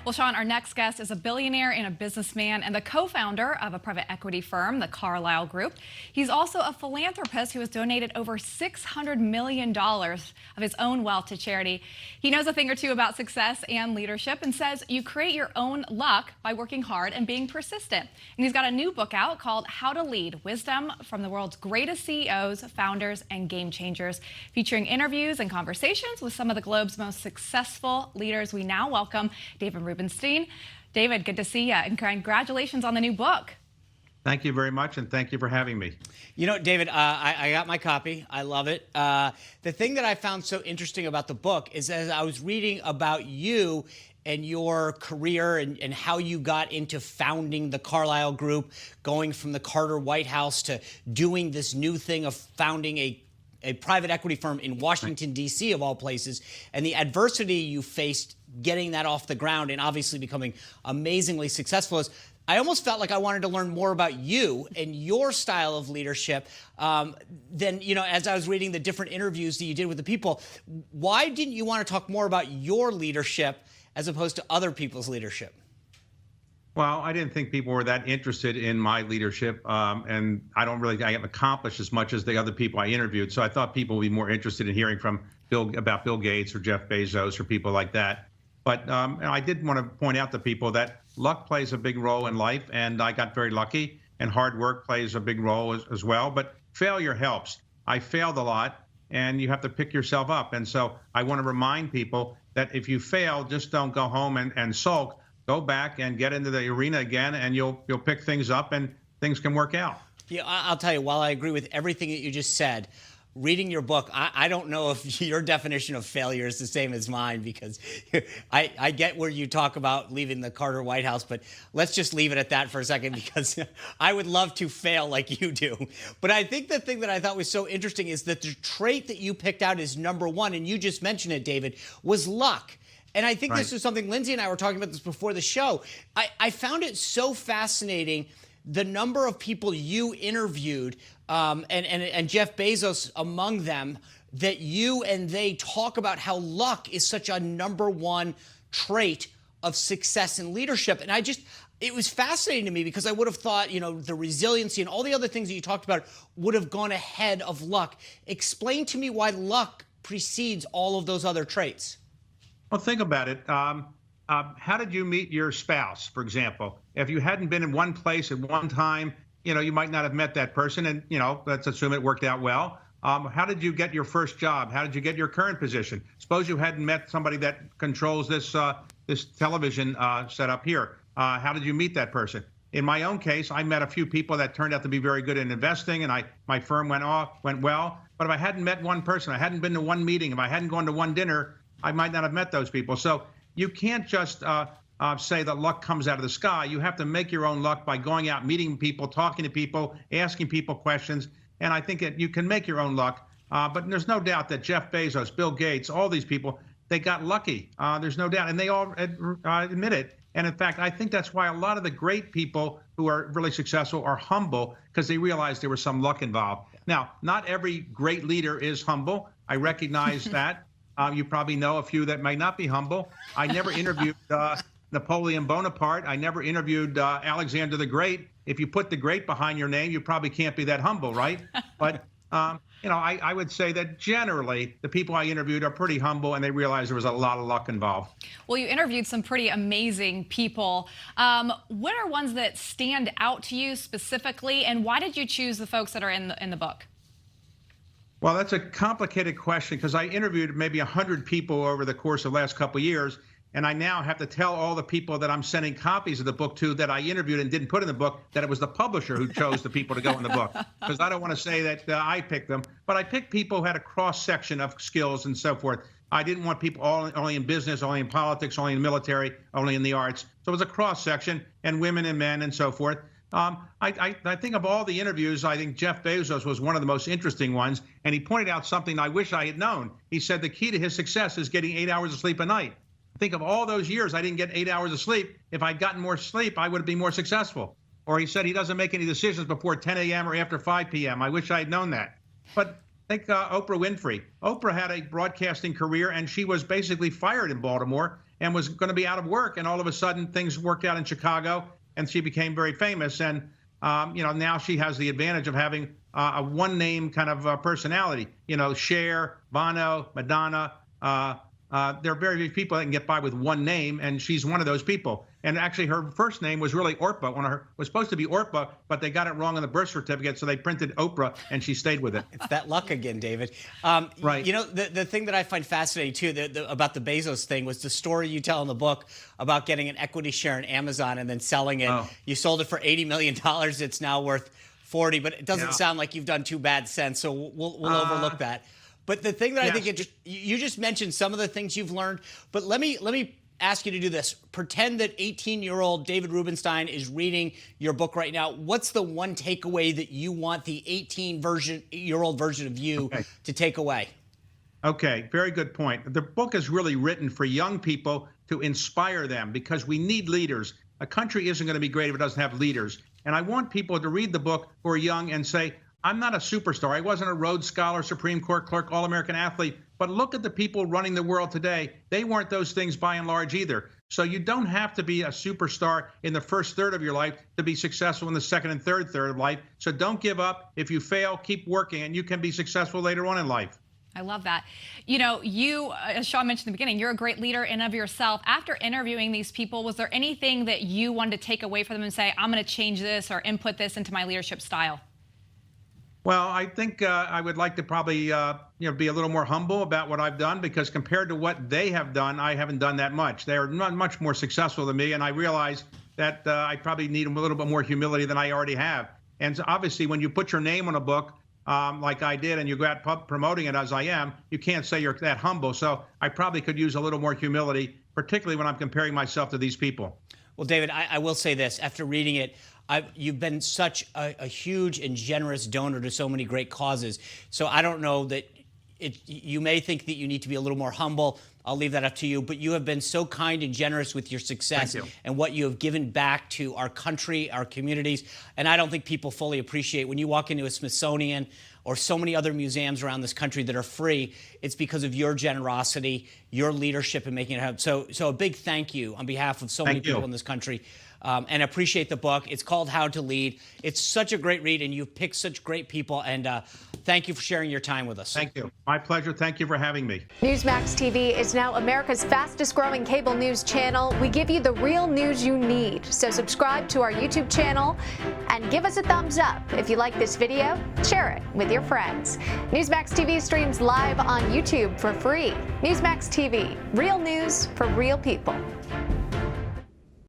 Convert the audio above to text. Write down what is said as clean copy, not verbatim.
Well, Sean, our next guest is a billionaire and a businessman and the co-founder of a private equity firm, the Carlyle Group. He's also a philanthropist who has donated over $600 million of his own wealth to charity. He knows a thing or two about success and leadership and says you create your own luck by working hard and being persistent. And he's got a new book out called How to Lead: Wisdom from the World's Greatest CEOs, Founders, and Game Changers, featuring interviews and conversations with some of the globe's most successful leaders. We now welcome David Rubenstein. David, good to see you, and congratulations on the new book. Thank you very much, and thank you for having me. You know, David, I got my copy. I love it. The thing that I found so interesting about the book is as I was reading about you and your career and how you got into founding the Carlyle Group, going from the Carter White House to doing this new thing of founding a private equity firm in Washington, D.C., of all places, and the adversity you faced getting that off the ground and obviously becoming amazingly successful. I almost felt like I wanted to learn more about you and your style of leadership than, you know, as I was reading the different interviews that you did with the people. Why didn't you want to talk more about your leadership as opposed to other people's leadership? Well, I didn't think people were that interested in my leadership, and I don't really think I accomplished as much as the other people I interviewed. So I thought people would be more interested in hearing from about Bill Gates or Jeff Bezos or people like that. But I did want to point out to people that luck plays a big role in life, and I got very lucky, and hard work plays a big role as well. But failure helps. I failed a lot, and you have to pick yourself up. And so I want to remind people that if you fail, just don't go home and sulk. Go back and get into the arena again, and you'll pick things up, and things can work out. Yeah, I'll tell you, while I agree with everything that you just said, reading your book, I don't know if your definition of failure is the same as mine, because I get where you talk about leaving the Carter White House, but let's just leave it at that for a second, because I would love to fail like you do. But I think the thing that I thought was so interesting is that the trait that you picked out as number one, and you just mentioned it, David, was luck. And I think This is something Lyndsay and I were talking about this before the show. I found it so fascinating, the number of people you interviewed, and Jeff Bezos among them, that you and they talk about how luck is such a number one trait of success and leadership. And it was fascinating to me, because I would have thought, you know, the resiliency and all the other things that you talked about would have gone ahead of luck. Explain to me why luck precedes all of those other traits. Well, think about it. How did you meet your spouse, for example? If you hadn't been in one place at one time, you know, you might not have met that person, and, you know, let's assume it worked out well. How did you get your first job? How did you get your current position? Suppose you hadn't met somebody that controls this television setup here. How did you meet that person? In my own case, I met a few people that turned out to be very good in investing, and my firm went well. But if I hadn't met one person, I hadn't been to one meeting, if I hadn't gone to one dinner, I might not have met those people. So you can't just say that luck comes out of the sky. You have to make your own luck by going out, meeting people, talking to people, asking people questions. And I think that you can make your own luck. But there's no doubt that Jeff Bezos, Bill Gates, all these people, they got lucky. There's no doubt. And they all admit it. And in fact, I think that's why a lot of the great people who are really successful are humble, because they realize there was some luck involved. Now, not every great leader is humble. I recognize that. You probably know a few that may not be humble. I never interviewed Napoleon Bonaparte. I never interviewed Alexander the Great. If you put the great behind your name, you probably can't be that humble, right? But, you know, I would say that generally the people I interviewed are pretty humble, and they realize there was a lot of luck involved. Well, you interviewed some pretty amazing people. What are ones that stand out to you specifically, and why did you choose the folks that are in the book? Well, that's a complicated question, because I interviewed maybe 100 people over the course of the last couple of years, and I now have to tell all the people that I'm sending copies of the book to that I interviewed and didn't put in the book that it was the publisher who chose the people to go in the book, because I don't want to say that I picked them. But I picked people who had a cross-section of skills and so forth. I didn't want people only in business, only in politics, only in the military, only in the arts. So it was a cross-section, and women and men and so forth. I think of all the interviews, I think Jeff Bezos was one of the most interesting ones, and he pointed out something I wish I had known. He said the key to his success is getting 8 hours of sleep a night. Think of all those years I didn't get 8 hours of sleep. If I'd gotten more sleep, I would be more successful. Or he said he doesn't make any decisions before 10 a.m. or after 5 p.m. I wish I had known that. But think Oprah Winfrey. Oprah had a broadcasting career, and she was basically fired in Baltimore, and was going to be out of work. And all of a sudden, things worked out in Chicago, and she became very famous. And now she has the advantage of having a one-name kind of personality. Cher, Bono, Madonna. There are very few people that can get by with one name, and she's one of those people. And actually, her first name was really Orpah. Was supposed to be Orpah, but they got it wrong on the birth certificate, so they printed Oprah, and she stayed with it. It's that luck again, David. Right. The thing that I find fascinating, too, about the Bezos thing was the story you tell in the book about getting an equity share in Amazon and then selling it. Oh. You sold it for $80 million. It's now worth 40, but it doesn't sound like you've done too bad since, so we'll overlook that. But the thing that I think you just mentioned some of the things you've learned, but let me ask you to do this. Pretend that 18-year-old David Rubenstein is reading your book right now. What's the one takeaway that you want the 18-year-old version of you to take away? Okay, very good point. The book is really written for young people to inspire them, because we need leaders. A country isn't going to be great if it doesn't have leaders. And I want people to read the book who are young and say, I'm not a superstar. I wasn't a Rhodes Scholar, Supreme Court clerk, All-American athlete. But look at the people running the world today. They weren't those things by and large either. So you don't have to be a superstar in the first third of your life to be successful in the second and third of life. So don't give up. If you fail, keep working, and you can be successful later on in life. I love that. You, as Sean mentioned in the beginning, you're a great leader in of yourself. After interviewing these people, was there anything that you wanted to take away from them and say, I'm going to change this or input this into my leadership style? Well, I think I would like to probably, be a little more humble about what I've done, because compared to what they have done, I haven't done that much. They are not much more successful than me, and I realize that I probably need a little bit more humility than I already have. And so obviously, when you put your name on a book, like I did, and you go out promoting it as I am, you can't say you're that humble. So I probably could use a little more humility, particularly when I'm comparing myself to these people. Well, David, I will say this. After reading it, you've been such a huge and generous donor to so many great causes. So I don't know that you may think that you need to be a little more humble. I'll leave that up to you. But you have been so kind and generous with your success and what you have given back to our country, our communities. And I don't think people fully appreciate when you walk into a Smithsonian or so many other museums around this country that are free, it's because of your generosity, your leadership in making it happen. So a big thank you on behalf of so many people in this country. And appreciate the book. It's called How to Lead. It's such a great read, and you've picked such great people. And thank you for sharing your time with us. Thank you. My pleasure. Thank you for having me. Newsmax TV is now America's fastest-growing cable news channel. We give you the real news you need. So subscribe to our YouTube channel and give us a thumbs up. If you like this video, share it with your friends. Newsmax TV streams live on YouTube for free. Newsmax TV, real news for real people.